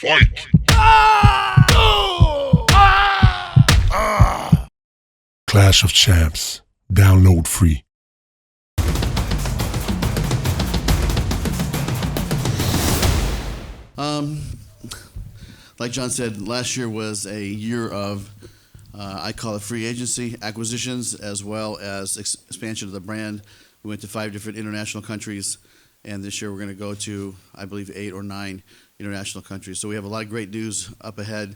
Fight! Clash of Champs. Download free. Like John said, last year was a year of, I call it free agency, acquisitions, as well as expansion of the brand. We went to 5 different international countries, and this year we're going to go to, I believe, 8 or 9 international countries. So we have a lot of great news up ahead,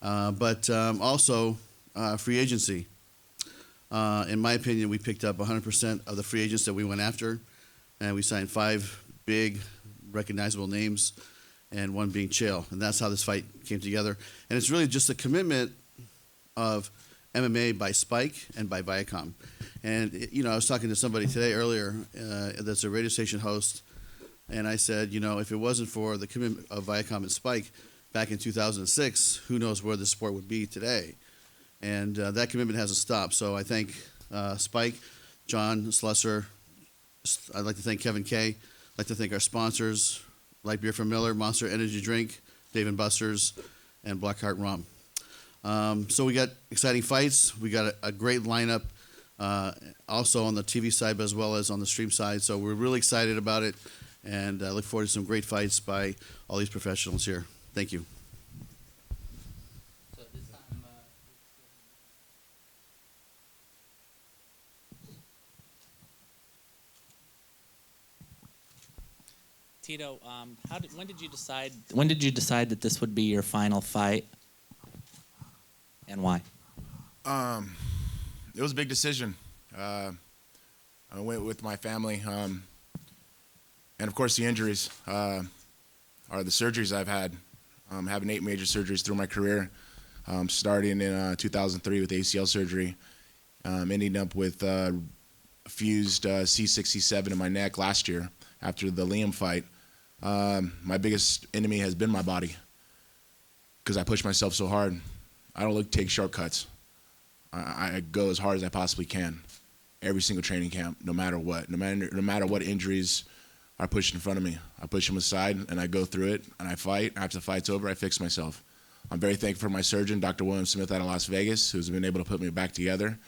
but also free agency. In my opinion, we picked up 100% of the free agents that we went after, and we signed 5 big, recognizable names, and one being Chael. And that's how this fight came together. And it's really just a commitment of MMA by Spike and by Viacom. And, I was talking to somebody today earlier that's a radio station host, and I said, if it wasn't for the commitment of Viacom and Spike back in 2006, who knows where the sport would be today. And that commitment hasn't stopped. So I thank Spike, John Slusser. I'd like to thank Kevin Kay. I'd like to thank our sponsors, Light Beer from Miller, Monster Energy Drink, Dave & Buster's, and Blackheart Rum. So we got exciting fights. We got a great lineup, also on the TV side as well as on the stream side. So we're really excited about it, and I look forward to some great fights by all these professionals here. Thank you. So this time, Tito, when did you decide? When did you decide that this would be your final fight, and why? It was a big decision. I went with my family, and of course the injuries are the surgeries I've had. Having 8 major surgeries through my career, starting in 2003 with ACL surgery, ending up with fused C6, C7 in my neck last year after the Liam fight. My biggest enemy has been my body because I push myself so hard. I don't take shortcuts. I go as hard as I possibly can every single training camp, no matter what. No matter what injuries are pushed in front of me. I push them aside, and I go through it, and I fight. After the fight's over, I fix myself. I'm very thankful for my surgeon, Dr. William Smith out of Las Vegas, who's been able to put me back together.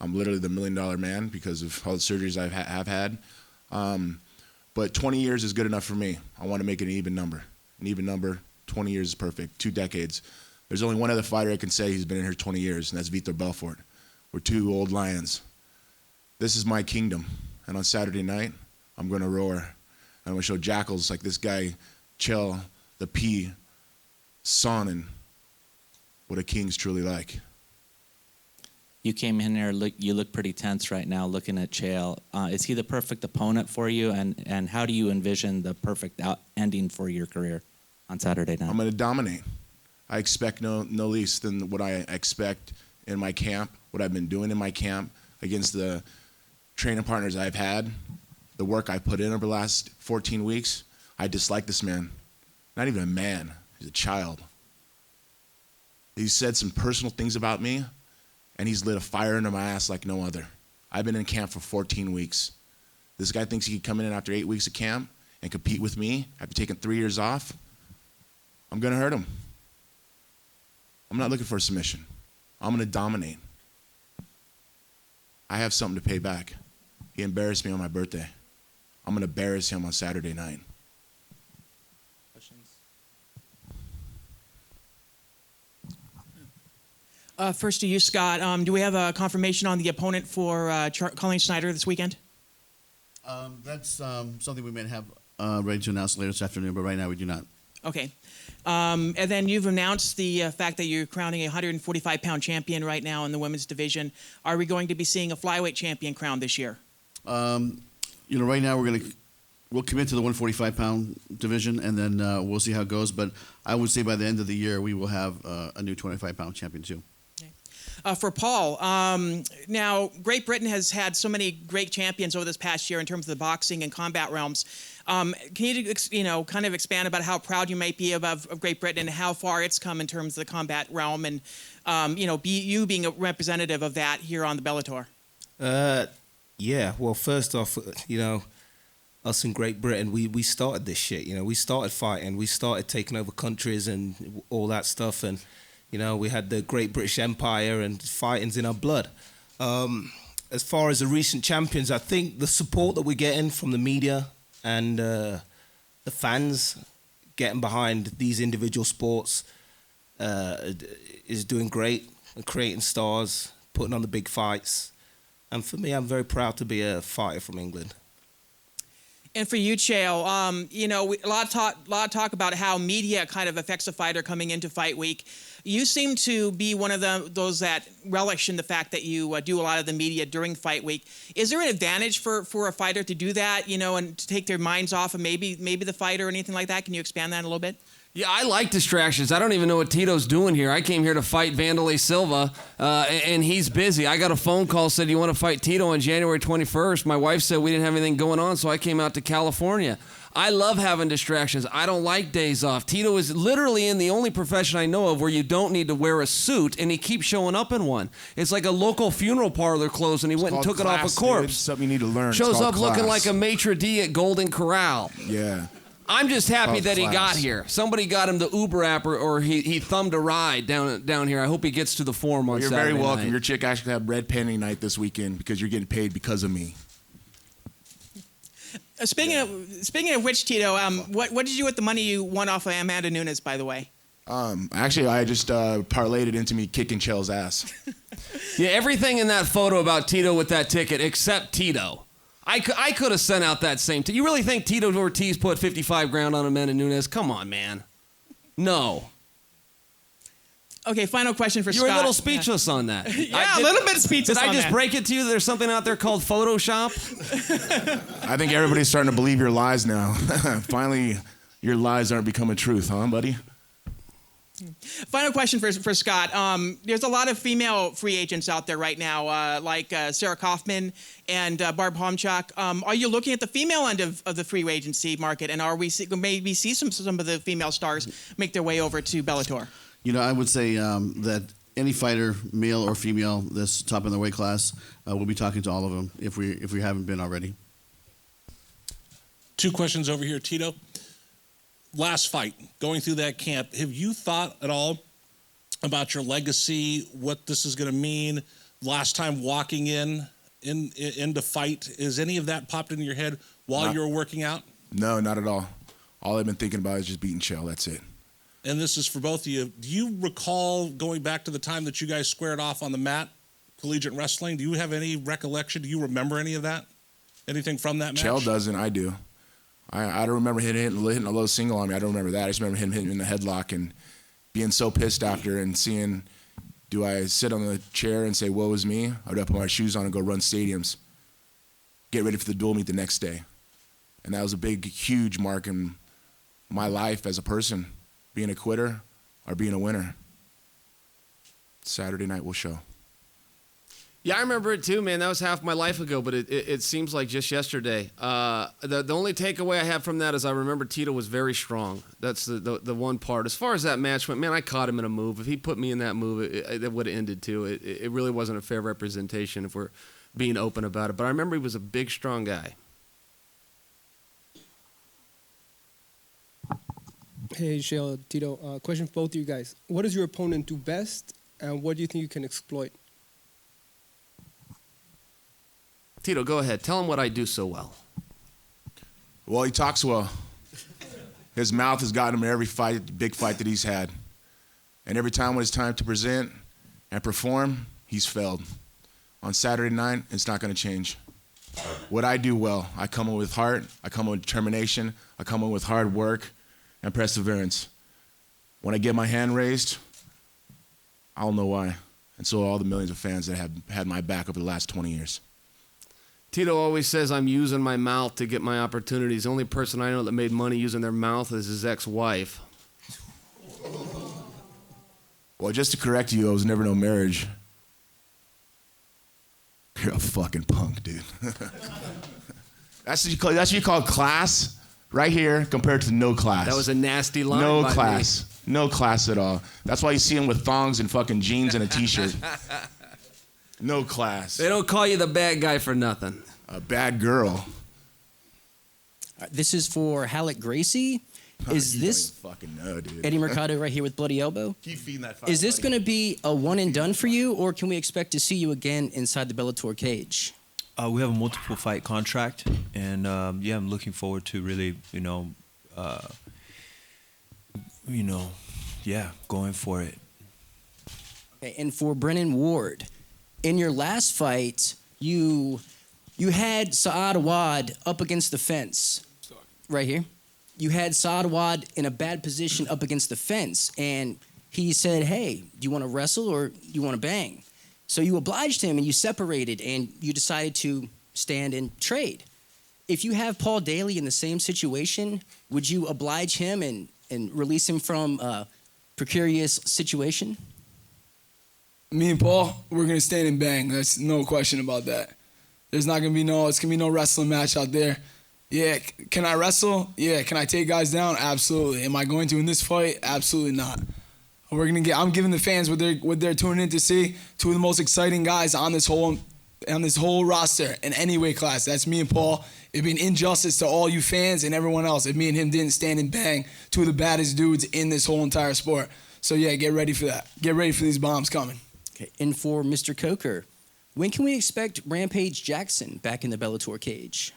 I'm literally the $1 million man because of all the surgeries I've had. But 20 years is good enough for me. I want to make it an even number. An even number, 20 years is perfect. 2 decades. There's only one other fighter I can say who's been in here 20 years, and that's Vitor Belfort. We're 2 old lions. This is my kingdom, and on Saturday night, I'm going to roar. I'm going to show jackals like this guy, Chael, the P, Sonnen, what a king's truly like. You came in there, you look pretty tense right now looking at Chael. Is he the perfect opponent for you, and how do you envision the perfect ending for your career on Saturday night? I'm going to dominate. I expect no least than what I expect in my camp, what I've been doing in my camp against the training partners I've had, the work I put in over the last 14 weeks. I dislike this man. Not even a man. He's a child. He's said some personal things about me, and he's lit a fire under my ass like no other. I've been in camp for 14 weeks. This guy thinks he could come in after 8 weeks of camp and compete with me after taking 3 years off. I'm going to hurt him. I'm not looking for a submission. I'm going to dominate. I have something to pay back. He embarrassed me on my birthday. I'm going to embarrass him on Saturday night. Questions? First to you, Scott. Do we have a confirmation on the opponent for Colleen Snyder this weekend? That's something we may have ready to announce later this afternoon, but right now we do not. Okay. And then you've announced the fact that you're crowning a 145-pound champion right now in the women's division. Are we going to be seeing a flyweight champion crowned this year? Right now we'll commit to the 145-pound division, and then we'll see how it goes. But I would say by the end of the year, we will have a new 25-pound champion too. For Paul, now Great Britain has had so many great champions over this past year in terms of the boxing and combat realms. Can you, kind of expand about how proud you might be of Great Britain and how far it's come in terms of the combat realm, and you being a representative of that here on the Bellator? Yeah. Well, first off, us in Great Britain, we started this shit. You know, we started fighting, we started taking over countries and all that stuff, and you know, we had the Great British Empire and fighting's in our blood. As far as the recent champions, I think the support that we're getting from the media and the fans getting behind these individual sports is doing great, creating stars, putting on the big fights. And for me, I'm very proud to be a fighter from England. And for you, Chael, you know, a lot of talk about how media kind of affects a fighter coming into fight week. You seem to be one of those that relish in the fact that you do a lot of the media during fight week. Is there an advantage for a fighter to do that, you know, and to take their minds off of maybe the fight or anything like that? Can you expand that a little bit? Yeah, I like distractions. I don't even know what Tito's doing here. I came here to fight Vanderlei Silva, and he's busy. I got a phone call, said, you want to fight Tito on January 21st? My wife said we didn't have anything going on, so I came out to California. I love having distractions. I don't like days off. Tito is literally in the only profession I know of where you don't need to wear a suit, and he keeps showing up in one. It's like a local funeral parlor closed, and he went and took it off a corpse. Dude. Something you need to learn. Shows up looking like a maitre d' at Golden Corral. Yeah. I'm just happy that he class. got here. Somebody got him the Uber app, or he thumbed a ride down here. I hope he gets to the Forum on You're Saturday very welcome. night. Your chick actually have red penny night this weekend because you're getting paid because of me. Speaking of which, Tito, what did you do with the money you won off of Amanda Nunes, by the way? Actually, I just parlayed it into me kicking Chael's ass. Yeah, everything in that photo about Tito with that ticket, except Tito. I could have sent out that same. You really think Tito Ortiz put 55 grand on Amanda Nunes? Come on, man. No. Okay, final question for You Scott. were a little speechless on that. Yeah, a little bit speechless. Did I on just that. break it to you that there's something out there called Photoshop? I think everybody's starting to believe your lies now. Finally, your lies aren't becoming truth, huh, buddy? Final question for Scott. There's a lot of female free agents out there right now, like Sarah Kaufman and Barb Homchak. Are you looking at the female end of the free agency market, and are we maybe see some of the female stars make their way over to Bellator? You know, I would say that any fighter, male or female, that's top in the weight class, we'll be talking to all of them if we haven't been already. Two questions over here, Tito. Last fight, going through that camp, have you thought at all about your legacy, what this is going to mean? Last time walking into fight, is any of that popped into your head while you were working out? No, not at all. All I've been thinking about is just beating Chael. That's it. And this is for both of you. Do you recall going back to the time that you guys squared off on the mat, collegiate wrestling? Do you have any recollection? Do you remember any of that? Anything from that match? Chael doesn't. I do. I don't remember hitting a low single on me. I don't remember that. I just remember him hitting me in the headlock and being so pissed after and seeing, do I sit on the chair and say, woe is me? Or do I put my shoes on and go run stadiums, get ready for the dual meet the next day? And that was a big, huge mark in my life as a person, being a quitter or being a winner. Saturday night will show. Yeah, I remember it too, man. That was half my life ago, but it seems like just yesterday. The only takeaway I have from that is I remember Tito was very strong. That's the one part. As far as that match went, man, I caught him in a move. If he put me in that move, it would have ended too. It really wasn't a fair representation if we're being open about it. But I remember he was a big, strong guy. Hey, Chael, Tito. Question for both of you guys. What does your opponent do best, and what do you think you can exploit? Tito, go ahead. Tell him what I do so well. Well, he talks well. His mouth has gotten him in every fight, big fight that he's had. And every time when it's time to present and perform, he's failed. On Saturday night, it's not going to change. What I do well, I come in with heart, I come in with determination, I come in with hard work and perseverance. When I get my hand raised, I don't know why. And so are all the millions of fans that have had my back over the last 20 years. Tito always says I'm using my mouth to get my opportunities. The only person I know that made money using their mouth is his ex-wife. Well, just to correct you, I was never no marriage. You're a fucking punk, dude. That's what you call class right here compared to no class. That was a nasty line. No by class. me. No class at all. That's why you see him with thongs and fucking jeans and a t-shirt. No class. They don't call you the bad guy for nothing. A bad girl. This is for Halleck Gracie. Is You this don't even fucking know, dude. Eddie Mercado right here with Bloody Elbow? Keep feeding that fire, Is this buddy. going to be a one and done for you, or can we expect to see you again inside the Bellator cage? We have a multiple fight contract, and yeah, I'm looking forward to really, yeah, going for it. Okay, and for Brennan Ward, in your last fight, you had Saad Awad up against the fence, right here. You had Saad Awad in a bad position up against the fence, and he said, "Hey, do you want to wrestle or do you want to bang?" So you obliged him, and you separated, and you decided to stand and trade. If you have Paul Daly in the same situation, would you oblige him and release him from a precarious situation? Me and Paul, we're gonna stand and bang. There's no question about that. There's not gonna be it's gonna be no wrestling match out there. Yeah, can I wrestle? Yeah, can I take guys down? Absolutely. Am I going to in this fight? Absolutely not. I'm giving the fans what they're tuning in to see. Two of the most exciting guys on this whole roster in any weight class. That's me and Paul. It'd be an injustice to all you fans and everyone else if me and him didn't stand and bang two of the baddest dudes in this whole entire sport. So yeah, get ready for that. Get ready for these bombs coming. Okay, and for Mr. Coker, when can we expect Rampage Jackson back in the Bellator cage?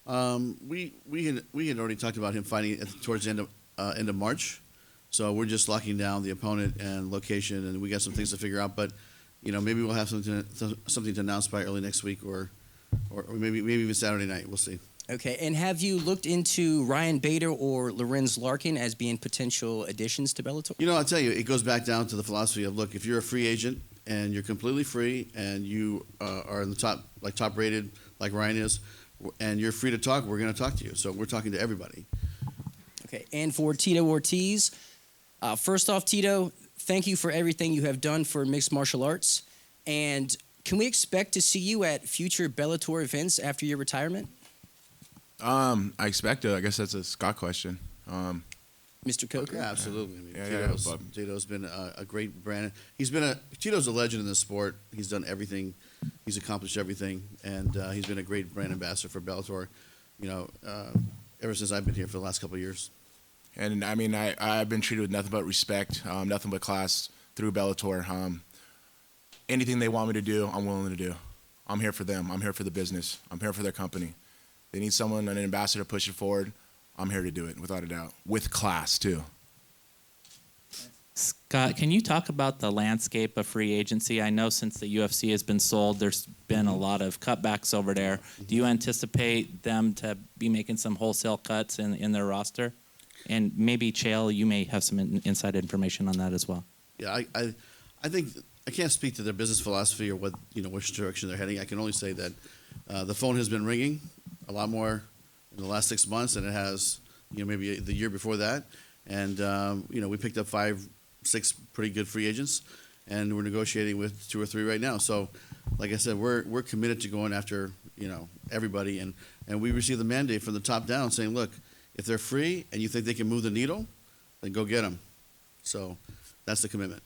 We had already talked about him fighting towards the end of March, so we're just locking down the opponent and location, and we got some things to figure out. But maybe we'll have something to announce by early next week, or maybe even Saturday night. We'll see. Okay, and have you looked into Ryan Bader or Lorenz Larkin as being potential additions to Bellator? I'll tell you, it goes back down to the philosophy of, look, if you're a free agent and you're completely free and you are in the top rated like Ryan is, and you're free to talk, we're going to talk to you. So we're talking to everybody. Okay, and for Tito Ortiz, first off, Tito, thank you for everything you have done for mixed martial arts. And can we expect to see you at future Bellator events after your retirement? I expect to. I guess that's a Scott question. Mr. Coker? Yeah, absolutely. I mean, Yeah, Tito's been a great brand. Tito's a legend in the sport. He's done everything. He's accomplished everything, and he's been a great brand ambassador for Bellator. Ever since I've been here for the last couple of years. And I mean, I've been treated with nothing but respect, nothing but class through Bellator. Anything they want me to do, I'm willing to do. I'm here for them. I'm here for the business. I'm here for their company. They need someone, an ambassador, to push it forward. I'm here to do it, without a doubt, with class too. Scott, can you talk about the landscape of free agency? I know since the UFC has been sold, there's been a lot of cutbacks over there. Do you anticipate them to be making some wholesale cuts in their roster? And maybe, Chael, you may have some inside information on that as well. Yeah, I think I can't speak to their business philosophy or which direction they're heading. I can only say that the phone has been ringing a lot more in the last 6 months than it has, maybe the year before that. And we picked up 5-6 pretty good free agents, and we're negotiating with 2 or 3 right now. So, like I said, we're committed to going after everybody, and we received the mandate from the top down saying, look, if they're free and you think they can move the needle, then go get them. So that's the commitment.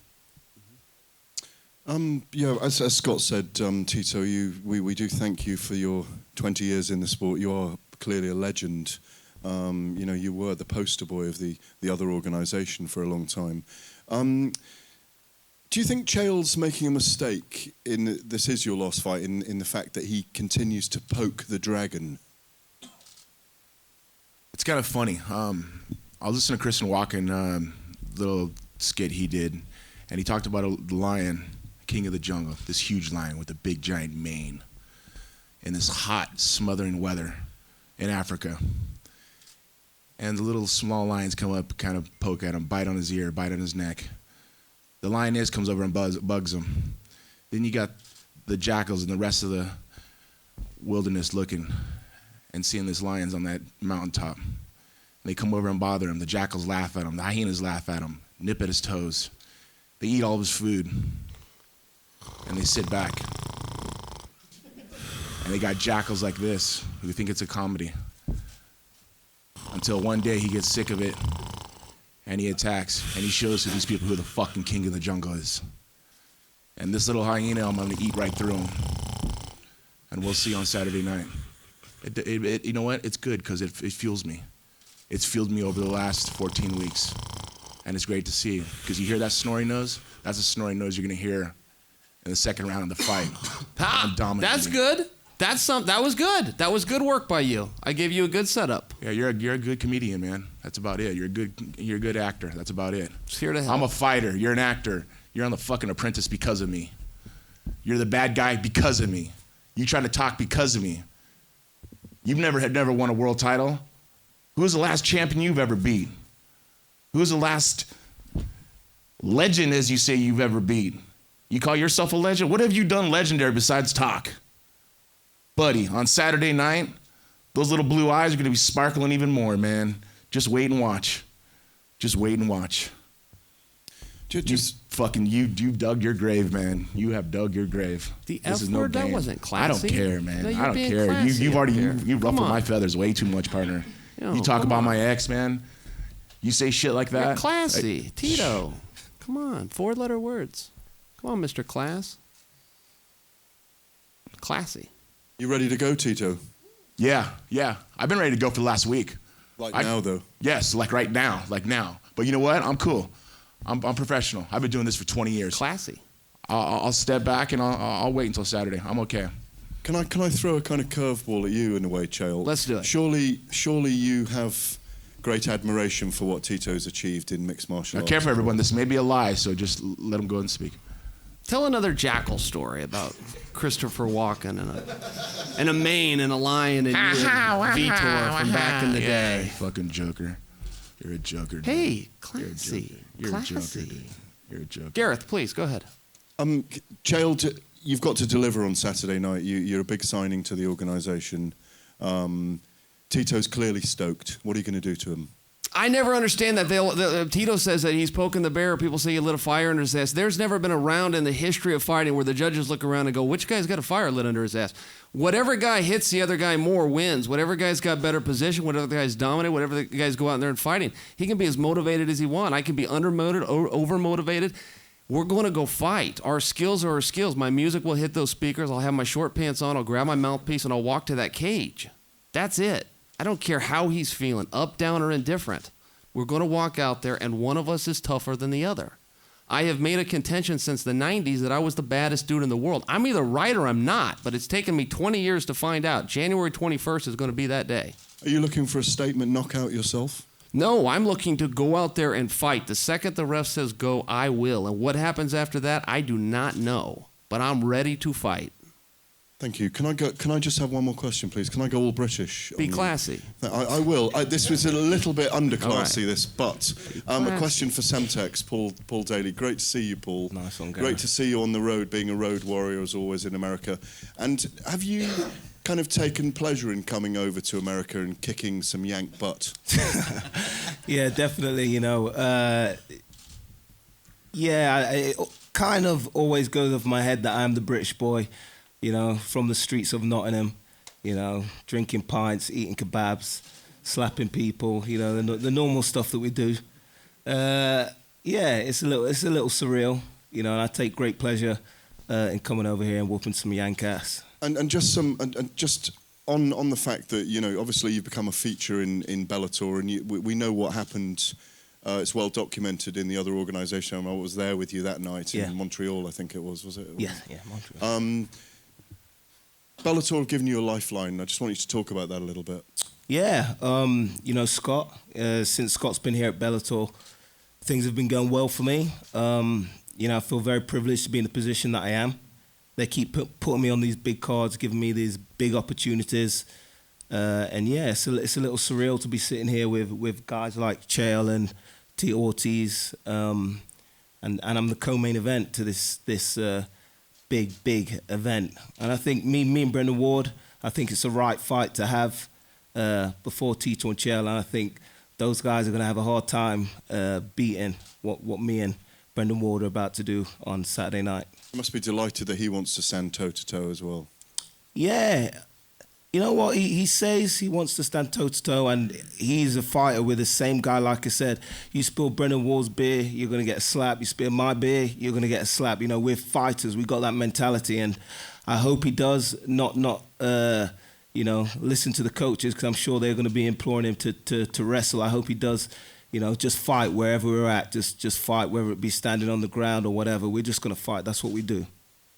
As Scott said, Tito, we do thank you for your 20 years in the sport. You are clearly a legend. You were the poster boy of the other organisation for a long time. Do you think Chael's making a mistake this is your last fight, in the fact that he continues to poke the dragon? It's kind of funny. I was listening to Christian Walken, little skit he did, and he talked about the lion, king of the jungle, this huge lion with a big giant mane in this hot, smothering weather in Africa. And the little small lions come up, kind of poke at him, bite on his ear, bite on his neck. The lioness comes over and bugs him. Then you got the jackals and the rest of the wilderness looking and seeing this lion's on that mountaintop. And they come over and bother him. The jackals laugh at him. The hyenas laugh at him, nip at his toes. They eat all of his food. And they sit back. And they got jackals like this who think it's a comedy. Until one day he gets sick of it and he attacks and he shows to these people who the fucking king of the jungle is. And this little hyena, I'm gonna eat right through him. And we'll see on Saturday night. You know what? It's good because it fuels me. It's fueled me over the last 14 weeks. And it's great to see. Because you hear that snoring nose? That's a snoring nose you're going to hear in the second round of the fight. I'm dominating. That's good. That was good. That was good work by you. I gave you a good setup. Yeah, you're a good comedian, man. That's about it. You're a good actor. That's about it. Just here to help. I'm a fighter. You're an actor. You're on the fucking Apprentice because of me. You're the bad guy because of me. You trying to talk because of me. You've never won a world title. Who's the last champion you've ever beat? Who's the last legend, as you say, you've ever beat? You call yourself a legend? What have you done legendary besides talk? Buddy, on Saturday night, those little blue eyes are going to be sparkling even more, man. Just wait and watch. Just wait and watch. You've dug your grave, man. You have dug your grave. The This is F no word, that game. wasn't I don't classy. care, man. No, you're I don't being care. classy You've already up here. you Come ruffled on. my feathers way too much, partner. Yo, You talk come about on. my ex, man. You say shit like that. You're classy. Tito. Come on. 4-letter words. Come on, Mr. Class. Classy. You ready to go, Tito? Yeah. I've been ready to go for the last week. Now, though. Yes, like now. But you know what? I'm cool. I'm professional. I've been doing this for 20 years. Classy. I'll step back and I'll wait until Saturday. I'm okay. Can I throw a kind of curveball at you in a way, Chael? Let's do it. Surely you have great admiration for what Tito's achieved in mixed martial Now, arts. careful, everyone. This may be a lie, so just let him go and speak. Tell another Jackal story about Christopher Walken and a mane and a lion and you and Vitor from back in the Yeah, day. fucking joker. You're a joker. Dude. Hey, classy. You're a joker. Classy. Dude. You're a joker. Gareth, please, go ahead. Chael, you've got to deliver on Saturday night. You're a big signing to the organisation. Tito's clearly stoked. What are you going to do to him? I never understand that. Tito says that he's poking the bear. People say he lit a fire under his ass. There's never been a round in the history of fighting where the judges look around and go, which guy's got a fire lit under his ass? Whatever guy hits the other guy more wins. Whatever guy's got better position, whatever the guy's dominant, whatever the guys go out there and fighting, he can be as motivated as he wants. I can be undermotivated or overmotivated. We're going to go fight. Our skills are our skills. My music will hit those speakers. I'll have my short pants on. I'll grab my mouthpiece and I'll walk to that cage. That's it. I don't care how he's feeling, up, down, or indifferent. We're going to walk out there, and one of us is tougher than the other. I have made a contention since the 90s that I was the baddest dude in the world. I'm either right or I'm not, but it's taken me 20 years to find out. January 21st is going to be that day. Are you looking for a statement knockout yourself? No, I'm looking to go out there and fight. The second the ref says go, I will. And what happens after that, I do not know. But I'm ready to fight. Thank you. Can I just have one more question, please? Can I go all British? Be classy. I will. This was a little bit underclassy, All right. this, but a question for Semtex, Paul Daly. Great to see you, Paul. Nice one, Gary. Great to see you on the road, being a road warrior as always in America. And have you kind of taken pleasure in coming over to America and kicking some Yank butt? Yeah, definitely. It kind of always goes off my head that I'm the British boy, from the streets of Nottingham, drinking pints, eating kebabs, slapping people, the normal stuff that we do. It's a little surreal, and I take great pleasure in coming over here and whooping some Yank ass. And just on the fact that obviously you've become a feature in Bellator, and we know what happened. It's well documented in the other organisation. I was there with you that night in Montreal, I think it was it? Yeah, Montreal. Bellator have given you a lifeline. I just want you to talk about that a little bit. Yeah, Scott. Since Scott's been here at Bellator, things have been going well for me. I feel very privileged to be in the position that I am. They keep putting me on these big cards, giving me these big opportunities. It's a little surreal to be sitting here with guys like Chael and Tito Ortiz, and I'm the co-main event to this big event. And I think me and Brendan Ward, I think it's the right fight to have before Tito and Chael, and I think those guys are going to have a hard time beating what me and Brendan Ward are about to do on Saturday night. You must be delighted that he wants to stand toe-to-toe as well. Yeah. You know what? He says he wants to stand toe-to-toe, and he's a fighter with the same guy. Like I said, you spill Brendan Ward's beer, you're going to get a slap. You spill my beer, you're going to get a slap. We're fighters. We got that mentality, and I hope he does not listen to the coaches, because I'm sure they're going to be imploring him to wrestle. I hope he does, just fight wherever we're at. Just fight, whether it be standing on the ground or whatever. We're just going to fight. That's what we do.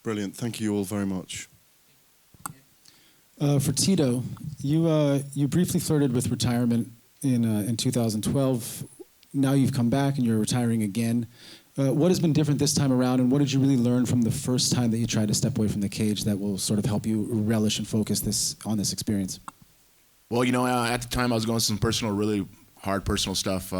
Brilliant. Thank you all very much. For Tito, you briefly flirted with retirement in 2012. Now you've come back and you're retiring again. What has been different this time around, and what did you really learn from the first time that you tried to step away from the cage that will sort of help you relish and focus on this experience? Well, at the time I was going through some really hard personal stuff.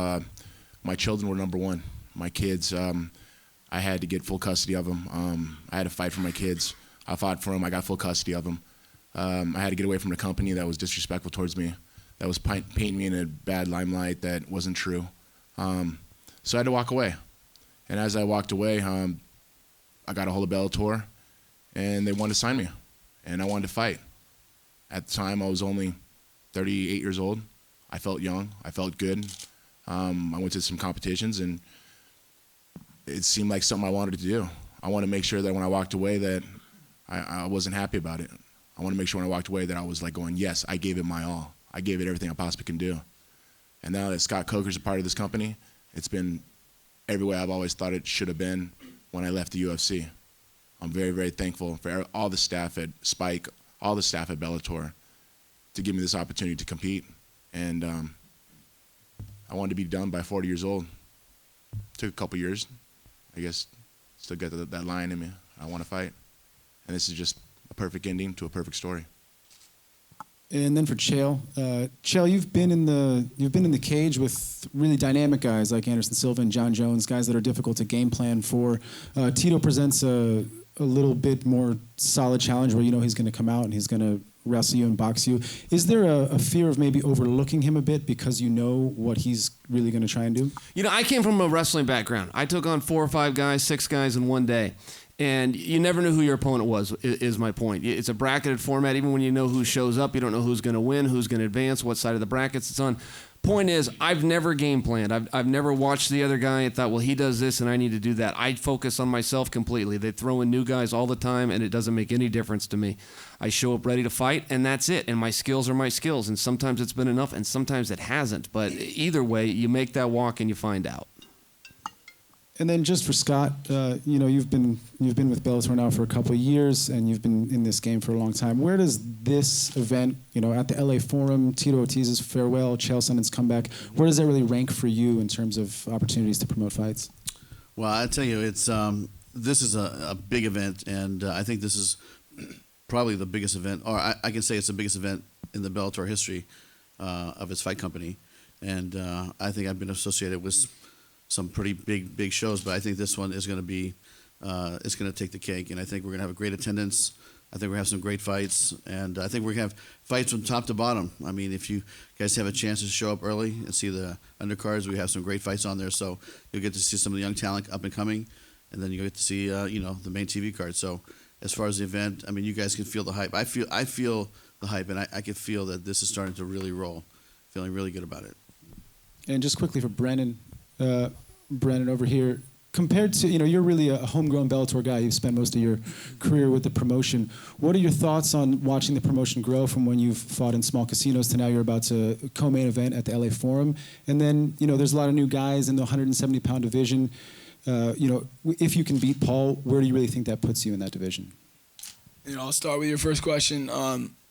My children were number one. My kids, I had to get full custody of them. I had to fight for my kids. I fought for them. I got full custody of them. I had to get away from the company that was disrespectful towards me, that was painting me in a bad limelight that wasn't true. So I had to walk away. And as I walked away, I got a hold of Bellator, and they wanted to sign me, and I wanted to fight. At the time, I was only 38 years old. I felt young. I felt good. I went to some competitions, and it seemed like something I wanted to do. I want to make sure that when I walked away that I wasn't happy about it. I want to make sure when I walked away that I was like going, yes, I gave it my all. I gave it everything I possibly can do. And now that Scott Coker's a part of this company, it's been every way I've always thought it should have been when I left the UFC. I'm very, very thankful for all the staff at Spike, all the staff at Bellator, to give me this opportunity to compete. And I wanted to be done by 40 years old. Took a couple years. I guess still got that lion in me. I want to fight. And this is just a perfect ending to a perfect story. And then for Chael, Chael, you've been in the cage with really dynamic guys like Anderson Silva and John Jones, guys that are difficult to game plan for. Tito presents a little bit more solid challenge where he's going to come out and he's going to wrestle you and box you. Is there a fear of maybe overlooking him a bit because you know what he's really going to try and do? I came from a wrestling background. I took on 4 or 5 guys, 6 guys in one day. And you never knew who your opponent was, is my point. It's a bracketed format. Even when you know who shows up, you don't know who's going to win, who's going to advance, what side of the brackets it's on. Point is, I've never game planned. I've never watched the other guy and thought, well, he does this and I need to do that. I focus on myself completely. They throw in new guys all the time, and it doesn't make any difference to me. I show up ready to fight, and that's it. And my skills are my skills. And sometimes it's been enough, and sometimes it hasn't. But either way, you make that walk and you find out. And then just for Scott, you've been with Bellator now for a couple of years, and you've been in this game for a long time. Where does this event, at the LA Forum, Tito Ortiz's farewell, Chael Sonnen's comeback, where does that really rank for you in terms of opportunities to promote fights? Well, I tell you, it's this is a big event, and I think this is probably the biggest event, or I can say it's the biggest event in the Bellator history of its fight company. And I think I've been associated with some pretty big shows, but I think this one is going to be, it's going to take the cake, and I think we're going to have a great attendance. I think we're going to have some great fights, and I think we're going to have fights from top to bottom. I mean, if you guys have a chance to show up early and see the undercards, we have some great fights on there, so you'll get to see some of the young talent up and coming, and then you'll get to see, the main TV card. So as far as the event, I mean, you guys can feel the hype. I feel the hype, and I can feel that this is starting to really roll. Feeling really good about it. And just quickly for Brennan over here, compared to, you're really a homegrown Bellator guy. You've spent most of your career with the promotion. What are your thoughts on watching the promotion grow from when you've fought in small casinos to now you're about to co-main event at the LA Forum? And then, there's a lot of new guys in the 170-pound division. If you can beat Paul, where do you really think that puts you in that division? I'll start with your first question.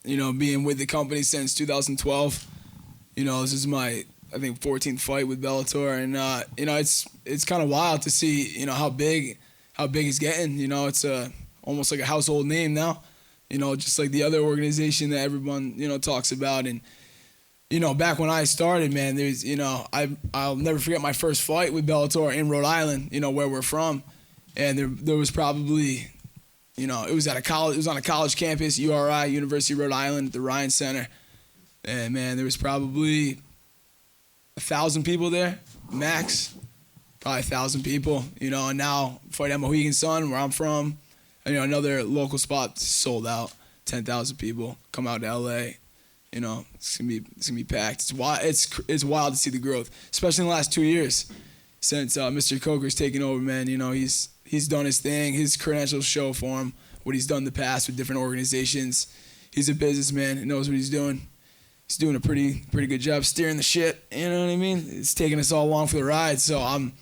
Being with the company since 2012, this is my, I think, 14th fight with Bellator, and it's kind of wild to see how big it's getting. It's almost like a household name now. Just like the other organization that everyone talks about. And back when I started, man, there's I'll never forget my first fight with Bellator in Rhode Island. Where we're from, and there was probably it was at a college. It was on a college campus, URI, University of Rhode Island, at the Ryan Center, and man, there was probably 1,000 people there, max, probably 1,000 people, and now fight at Mohegan Sun, where I'm from, another local spot sold out, 10,000 people come out to LA, it's gonna be packed. It's wild to see the growth, especially in the last 2 years since Mr. Coker's taken over, man. He's done his thing, his credentials show for him what he's done in the past with different organizations. He's a businessman. He knows what he's doing. He's doing a pretty good job steering the ship. You know what I mean? It's taking us all along for the ride. So I'm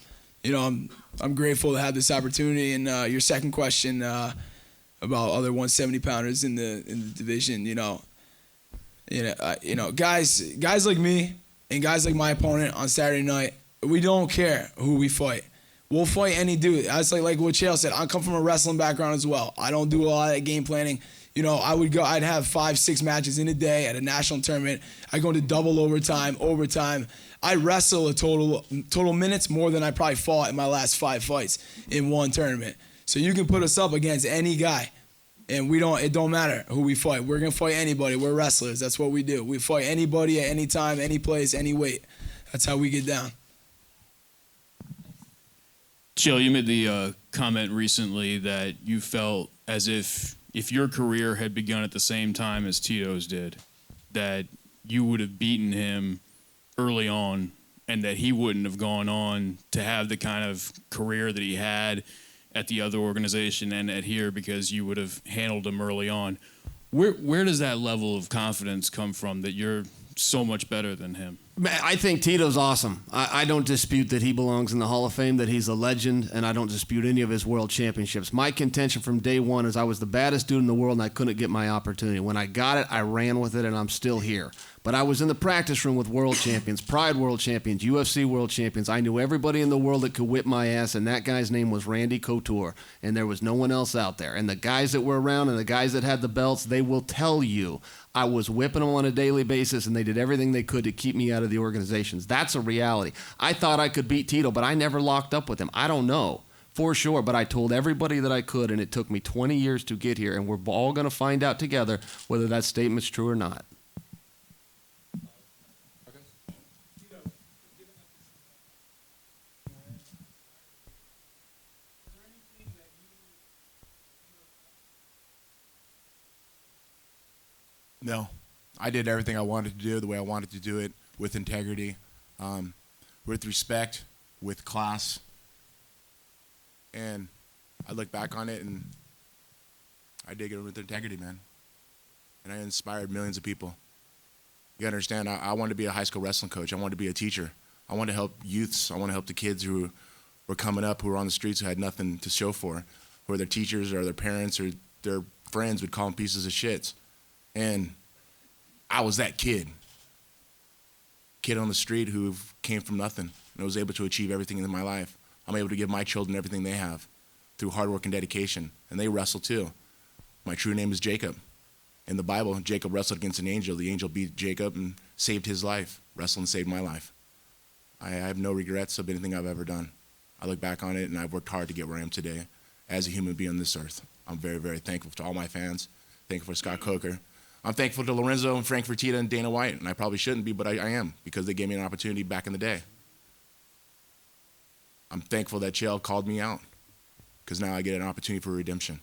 grateful to have this opportunity. And your second question about other 170 pounders in the division, guys like me and guys like my opponent on Saturday night, we don't care who we fight. We'll fight any dude. That's like what Chael said. I come from a wrestling background as well. I don't do a lot of game planning. I'd have 5-6 matches in a day at a national tournament. I go into double overtime. I wrestle a total minutes more than I probably fought in my last 5 fights in one tournament. So you can put us up against any guy, and it don't matter who we fight. We're gonna fight anybody. We're wrestlers. That's what we do. We fight anybody at any time, any place, any weight. That's how we get down. Chael, you made the comment recently that you felt as if your career had begun at the same time as Tito's did, that you would have beaten him early on and that he wouldn't have gone on to have the kind of career that he had at the other organization and at here because you would have handled him early on. Where does that level of confidence come from that you're so much better than him? I think Tito's awesome. I don't dispute that he belongs in the Hall of Fame, that he's a legend, and I don't dispute any of his world championships. My contention from day one is I was the baddest dude in the world and I couldn't get my opportunity. When I got it, I ran with it, and I'm still here. But I was in the practice room with world champions, Pride world champions, UFC world champions. I knew everybody in the world that could whip my ass, and that guy's name was Randy Couture, and there was no one else out there. And the guys that were around and the guys that had the belts, they will tell you I was whipping them on a daily basis, and they did everything they could to keep me out of the organizations. That's a reality. I thought I could beat Tito, but I never locked up with him. I don't know for sure, but I told everybody that I could, and it took me 20 years to get here, and we're all going to find out together whether that statement's true or not. No, I did everything I wanted to do the way I wanted to do it, with integrity, with respect, with class. And I look back on it and I did it with integrity, man. And I inspired millions of people. You gotta understand, I wanted to be a high school wrestling coach. I wanted to be a teacher. I wanted to help youths. I want to help the kids who were coming up, who were on the streets, who had nothing to show for, who their teachers or their parents or their friends would call them pieces of shits. And I was that kid on the street who came from nothing and was able to achieve everything in my life. I'm able to give my children everything they have through hard work and dedication, and they wrestle too. My true name is Jacob. In the Bible, Jacob wrestled against an angel. The angel beat Jacob and saved his life. Wrestling saved my life. I have no regrets of anything I've ever done. I look back on it, and I've worked hard to get where I am today as a human being on this earth. I'm very, very thankful to all my fans. Thankful for Scott Coker. I'm thankful to Lorenzo and Frank Fertitta and Dana White, and I probably shouldn't be, but I am, because they gave me an opportunity back in the day. I'm thankful that Chael called me out, because now I get an opportunity for redemption.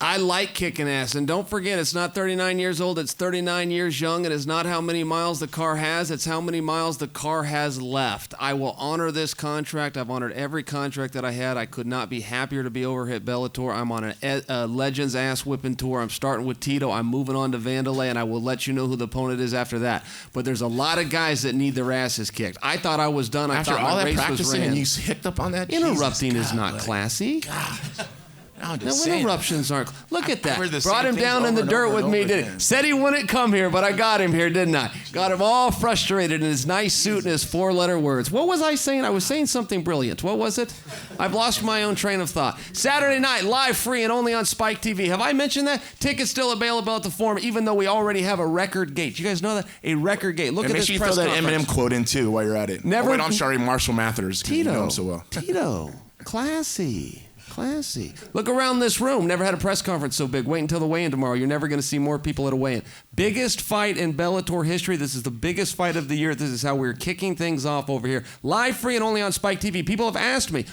I like kicking ass, and don't forget, it's not 39 years old, it's 39 years young. It is not how many miles the car has, it's how many miles the car has left. I will honor this contract. I've honored every contract that I had. I could not be happier to be over here at Bellator. I'm on a Legends ass-whipping tour. I'm starting with Tito. I'm moving on to Vandalay, and I will let you know who the opponent is after that. But there's a lot of guys that need their asses kicked. I thought I was done. After I thought all my that race was practicing ran. and you hicked up on that? Interrupting Jesus, is not God, classy. God. I'm No, just saying. interruptions aren't. Look at that. heard the Brought same him things down in the over and dirt over with and me, over did again. it? Said he wouldn't come here, but I got him here, didn't I? Got him all frustrated in his nice suit and his 4-letter words. What was I saying? I was saying something brilliant. What was it? I've lost my own train of thought. Saturday night, live, free, and only on Spike TV. Have I mentioned that? Tickets still available at the Forum, even though we already have a record gate. You guys know that? A record gate. Look And at make this sure you press throw that conference. Eminem quote in, too, while you're at it. Never- Oh, wait, I'm sorry, Marshall Mathers. 'Cause you know him so well. Tito, classy. Classy. Look around this room. Never had a press conference so big. Wait until the weigh-in tomorrow. You're never going to see more people at a weigh-in. Biggest fight in Bellator history. This is the biggest fight of the year. This is how we're kicking things off over here. Live, free, and only on Spike TV. People have asked me,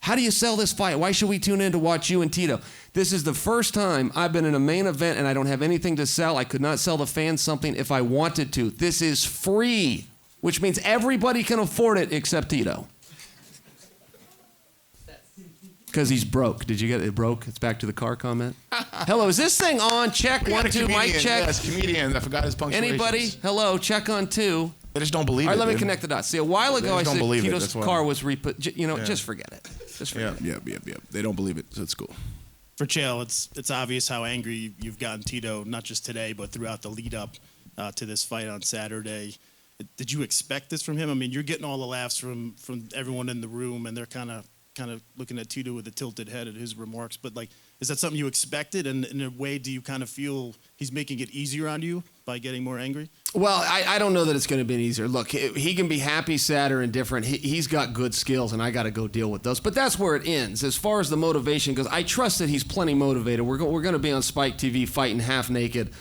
How do you sell this fight? Why should we tune in to watch you and Tito? This is the first time I've been in a main event and I don't have anything to sell. I could not sell the fans something if I wanted to. This is free, which means everybody can afford it except Tito. Because he's broke. Did you get it? Broke? It's back to the car comment. Hello, is this thing on? Check We got 1, a 2, mic comedian. check. Yes, comedian. I forgot his punctuation. Anybody? Hello, check on 2. They just don't believe All right, it. let me dude. connect the dots. See, a while They ago just I don't said believe it, Tito's that's why. car was reput. Yeah. Just forget it. Just forget it. Yeah. They don't believe it, so it's cool. For Chael, it's obvious how angry you've gotten Tito, not just today, but throughout the lead up to this fight on Saturday. Did you expect this from him? I mean, you're getting all the laughs from everyone in the room, and they're kind of looking at Tito with a tilted head at his remarks. But like, is that something you expected? And in a way, do you kind of feel he's making it easier on you by getting more angry? Well, I don't know that it's going to be easier. Look, he can be happy, sad, or indifferent. He's got good skills, and I got to go deal with those. But that's where it ends. As far as the motivation goes, I trust that he's plenty motivated. We're going to be on Spike TV fighting half naked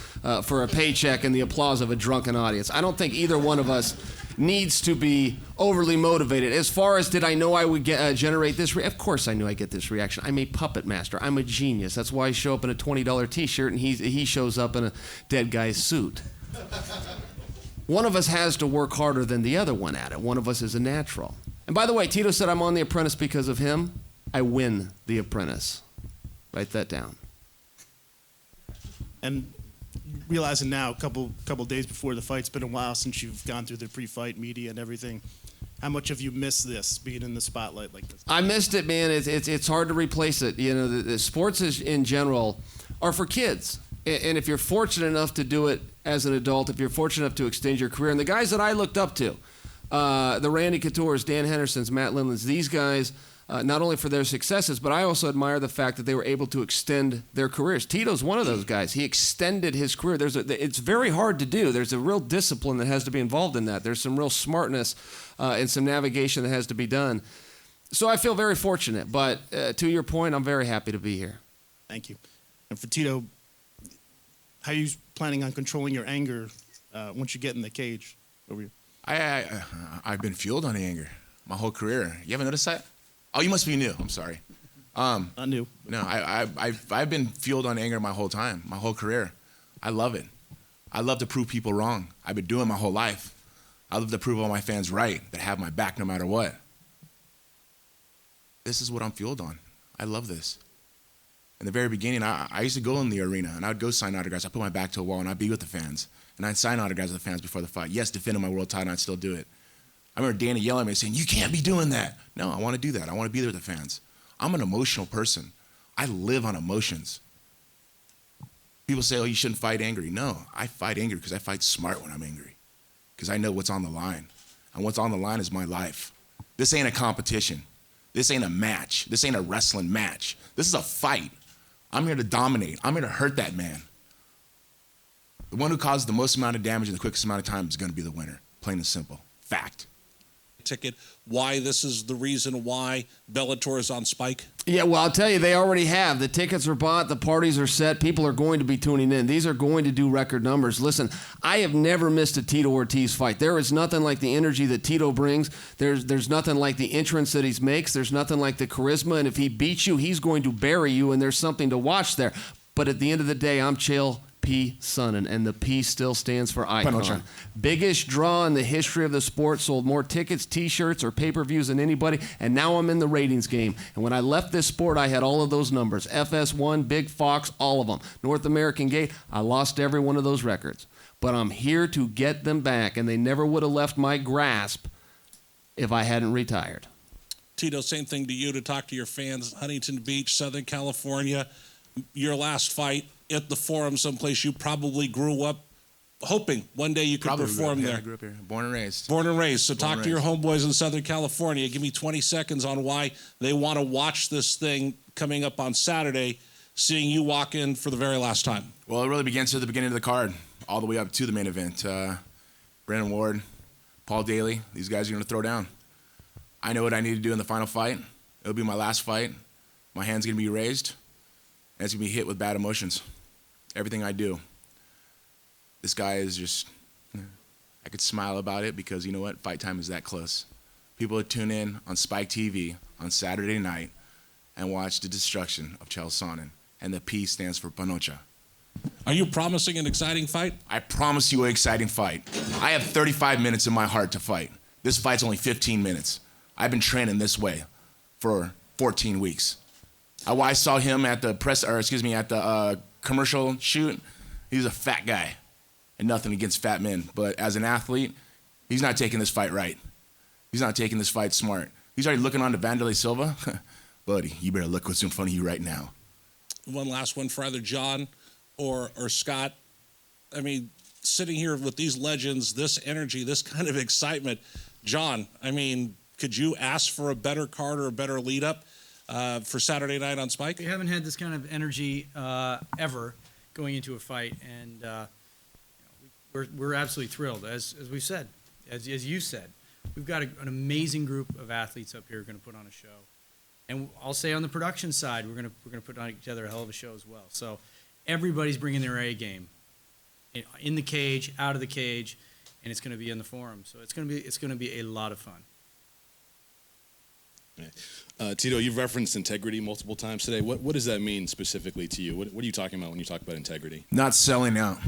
for a paycheck and the applause of a drunken audience. I don't think either one of us needs to be overly motivated. As far as did I know I would generate this? Of course I knew I'd get this reaction. I'm a puppet master. I'm a genius. That's why I show up in a $20 T-shirt and he shows up in a dead guy's suit. One of us has to work harder than the other one at it. One of us is a natural. And by the way, Tito said I'm on The Apprentice because of him. I win The Apprentice. Write that down. And realizing now, a couple days before the fight, it's been a while since you've gone through the pre-fight media and everything. How much have you missed this, being in the spotlight like this? I missed it, man. It's hard to replace it. You know, the sports in general are for kids. And if you're fortunate enough to do it as an adult, if you're fortunate enough to extend your career, and the guys that I looked up to, the Randy Couture's, Dan Henderson's, Matt Lindland's, these guys, not only for their successes, but I also admire the fact that they were able to extend their careers. Tito's one of those guys. He extended his career. It's very hard to do. There's a real discipline that has to be involved in that. There's some real smartness and some navigation that has to be done. So I feel very fortunate. But to your point, I'm very happy to be here. Thank you. And for Tito, how are you planning on controlling your anger once you get in the cage over here? I've been fueled on anger my whole career. You haven't noticed that? Oh, you must be new. I'm sorry. Not new. No, I've been fueled on anger my whole time, my whole career. I love it. I love to prove people wrong. I've been doing it my whole life. I love to prove all my fans right, that have my back no matter what. This is what I'm fueled on. I love this. In the very beginning, I used to go in the arena, and I would go sign autographs. I'd put my back to a wall, and I'd be with the fans. And I'd sign autographs with the fans before the fight. Yes, defending my world title, and I'd still do it. I remember Danny yelling at me saying, "You can't be doing that." No, I want to do that. I want to be there with the fans. I'm an emotional person. I live on emotions. People say, "Oh, you shouldn't fight angry." No, I fight angry because I fight smart when I'm angry. Because I know what's on the line. And what's on the line is my life. This ain't a competition. This ain't a match. This ain't a wrestling match. This is a fight. I'm here to dominate. I'm here to hurt that man. The one who causes the most amount of damage in the quickest amount of time is going to be the winner. Plain and simple. Fact. Ticket, why this is the reason why Bellator is on Spike? Yeah, well, I'll tell you, they already have. The tickets are bought. The parties are set. People are going to be tuning in. These are going to do record numbers. Listen, I have never missed a Tito Ortiz fight. There is nothing like the energy that Tito brings. There's nothing like the entrance that he makes. There's nothing like the charisma. And if he beats you, he's going to bury you, and there's something to watch there. But at the end of the day, I'm Chael Sonnen, and the P still stands for icon. Biggest draw in the history of the sport, sold more tickets, T-shirts, or pay-per-views than anybody, and now I'm in the ratings game. And when I left this sport, I had all of those numbers. FS1, Big Fox, all of them. North American Gate, I lost every one of those records. But I'm here to get them back, and they never would have left my grasp if I hadn't retired. Tito, same thing to you, to talk to your fans. Huntington Beach, Southern California, your last fight at the Forum, someplace you probably grew up hoping one day you could perform there. I grew up here. Born and raised. Born and raised. So Born talk to your homeboys in Southern California. Give me 20 seconds on why they want to watch this thing coming up on Saturday, seeing you walk in for the very last time. Well, it really begins at the beginning of the card, all the way up to the main event. Brennan Ward, Paul Daly, these guys are going to throw down. I know what I need to do in the final fight. It'll be my last fight. My hand's going to be raised, and it's going to be hit with bad emotions. Everything I do. This guy is just, I could smile about it because you know what? Fight time is that close. people to tune in on Spike TV on Saturday night and watch the destruction of Chael Sonnen. And the P stands for Panocha. Are you promising an exciting fight? I promise you an exciting fight. I have 35 minutes in my heart to fight. This fight's only 15 minutes. I've been training this way for 14 weeks. I saw him at the commercial shoot. He's a fat guy, and nothing against fat men, but as an athlete, he's not taking this fight right. He's not taking this fight smart. He's already looking on to Wanderlei Silva. Buddy, you better look what's in front of you right now. One last one for either John or Scott. I mean, sitting here with these legends, this energy, this kind of excitement. John, I mean, could you ask for a better card or a better lead up for Saturday night on Spike? We haven't had this kind of energy ever going into a fight, and we're absolutely thrilled. As we've said, as you said, we've got an amazing group of athletes up here going to put on a show. And I'll say on the production side, we're gonna put together a hell of a show as well. So everybody's bringing their A game, in the cage, out of the cage, and it's gonna be in the forum. So it's gonna be a lot of fun. Tito, you've referenced integrity multiple times today. What does that mean specifically to you? What are you talking about when you talk about integrity? Not selling out.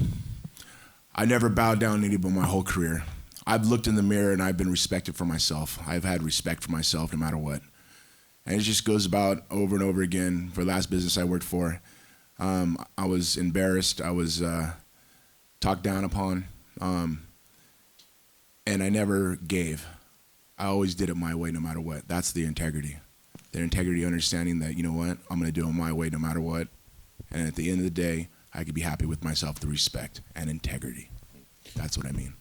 I never bowed down to anybody my whole career. I've looked in the mirror and I've been respected for myself. I've had respect for myself no matter what. And it just goes about over and over again. For the last business I worked for, I was embarrassed. I was talked down upon, and I never gave. I always did it my way no matter what. That's the integrity. The integrity, understanding that, you know what, I'm going to do it my way no matter what. And at the end of the day, I could be happy with myself, the respect and integrity. That's what I mean.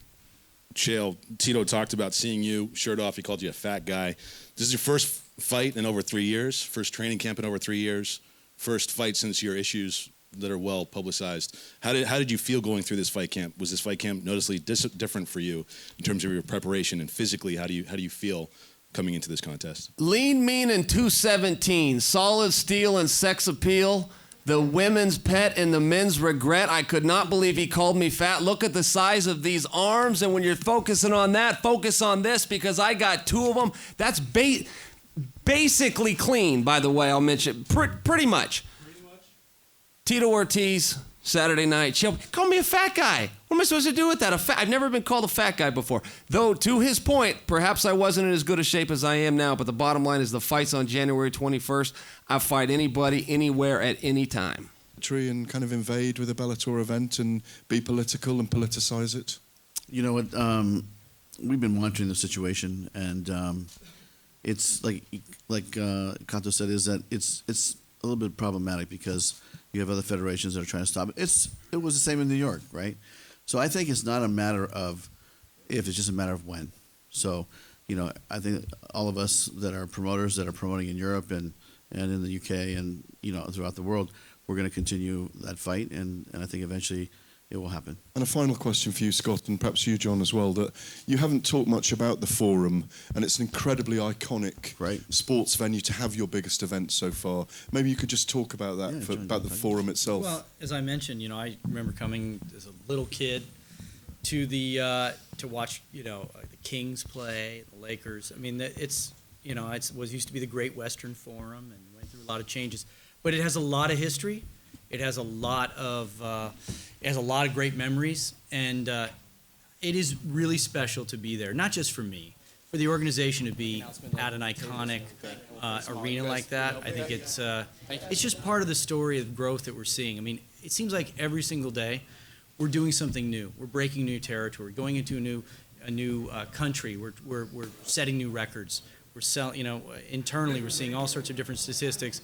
Chael, Tito talked about seeing you shirt off. He called you a fat guy. This is your first fight in over 3 years, first training camp in over 3 years, first fight since your issues that are well publicized. How did you feel going through this fight camp? Was this fight camp noticeably different for you in terms of your preparation, and physically, how do you feel coming into this contest? Lean, mean, and 217. Solid steel and sex appeal. The women's pet and the men's regret. I could not believe he called me fat. Look at the size of these arms, and when you're focusing on that, focus on this, because I got two of them. That's basically clean, by the way, I'll mention. Pretty much. Tito Ortiz, Saturday night. Chael, call me a fat guy. What am I supposed to do with that? I've never been called a fat guy before. Though, to his point, perhaps I wasn't in as good a shape as I am now, but the bottom line is the fight's on January 21st. I fight anybody, anywhere, at any time. And kind of invade with a Bellator event and be political and politicize it? You know what? We've been monitoring the situation, and it's like Kato said, is that it's a little bit problematic because you have other federations that are trying to stop it. It was the same in New York, right? So I think it's not a matter of if, it's just a matter of when. So, you know, I think all of us that are promoters that are promoting in Europe and in the UK and, you know, throughout the world, we're going to continue that fight, and I think eventually it will happen. And a final question for you, Scott, and perhaps you, John, as well, that you haven't talked much about the Forum, and it's an incredibly iconic sports venue to have your biggest event so far. Maybe you could just talk about that, about the Forum itself. Well, as I mentioned, you know, I remember coming as a little kid to the to watch, you know, the Kings play, the Lakers. I mean, it's, you know, it used to be the Great Western Forum and went through a lot of changes, but it has a lot of history. It has a lot of great memories, and it is really special to be there. Not just for me, for the organization to be at an iconic arena like that. I think it's just part of the story of growth that we're seeing. I mean, it seems like every single day we're doing something new. We're breaking new territory, going into a new country. We're setting new records. We're selling. You know, internally we're seeing all sorts of different statistics.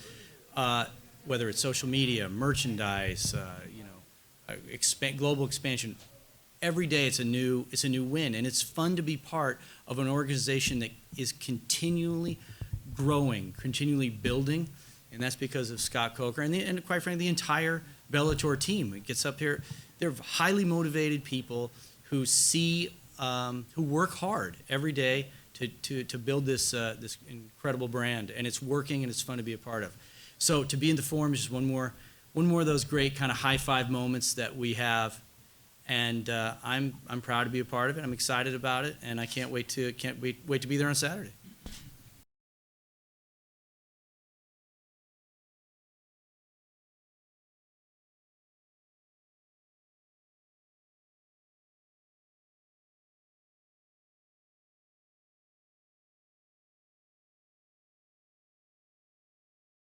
Whether it's social media, merchandise, you know, global expansion, every day it's a new win, and it's fun to be part of an organization that is continually growing, continually building, and that's because of Scott Coker and quite frankly the entire Bellator team. It gets up here, they're highly motivated people who who work hard every day to build this incredible brand, and it's working and it's fun to be a part of. So to be in the Forum is just one more of those great kind of high five moments that we have, And I'm proud to be a part of it. I'm excited about it, and I can't wait to be there on Saturday.